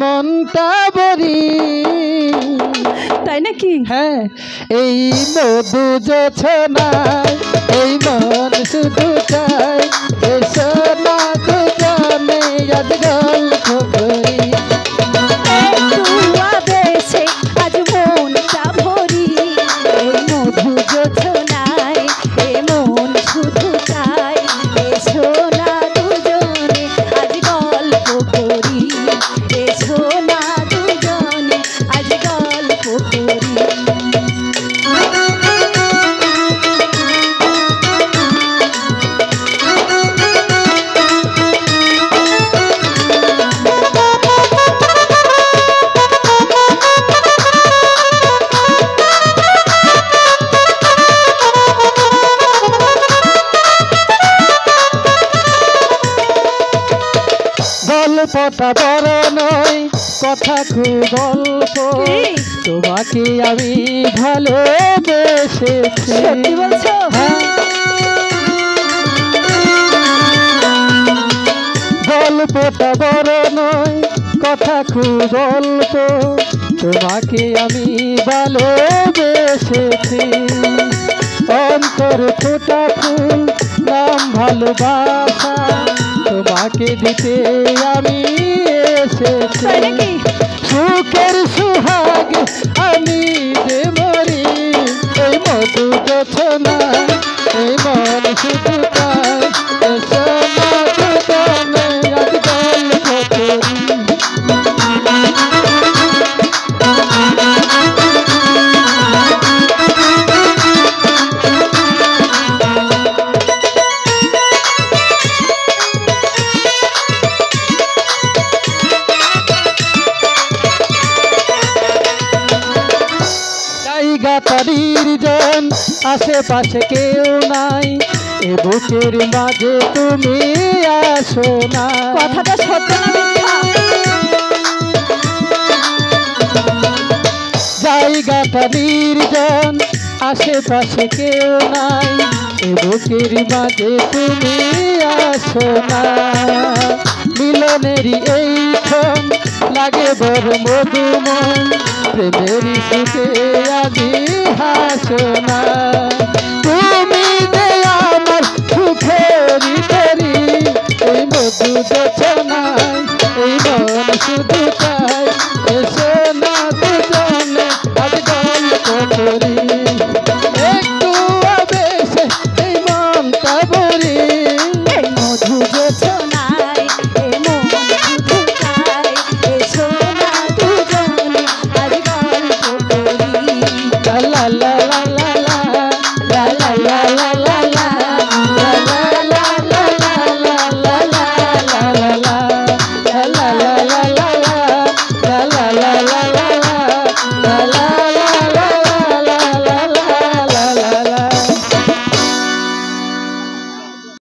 মনটা বরি। তাই নাকি? হ্যাঁ, এই মধু জোছনায় এই মন শুধু চাই এসো না দুজনে আজ গল্প করি। একটু আবেশে আজ মনটা ভরি, এই মধু জোছনায় এ মন শুধু চাই এসো না দুজনে আজ গল্প করি, এসো না দুজনে আজ গল্প করি। গল্পটা বড় নয়, কথা খুব অল্প, তোমাকে আমি ভালোবেসেছি। সত্যি বলছো? গল্পটা বড় নয়, কথা খুব অল্প, তোমাকে আমি ভালোবেসেছি। অন্তর ফোটা ফুল নাম ভালোবাসা, তোমাকে দিতে আমি এসেছি। সুখের সুহাগ আমি যে মরি, এই মধু জোছনা এই মন শুধু চাই এসো না দুজনে আজ গল্প করি। জায়গাটারির জন আশেপাশে কেউ নাই, এ বুকের মাঝে তুমি আসো না। কথাটা সত্য না মিথ্যা? জায়গাটা নির্জন আশেপাশে কেউ নাই, এ বুকের মাঝে তুমি আসো না। মিলনেরই এই ক্ষণ লাগে বড় মধুময়, প্রেমেরই সুখে আজি হাসো না। তুমি যে আমার সুখেরই তরি, এই মধু জোছনায় এই মন শুধু চাই এসো না দুজনে আজ গল্প করি। একটু আবেশে এই মনটা ভরি, এই মধু জোছনায় এ মন শুধু চাই এসো না দুজনে আজ গল্প করি। লা লা লা লা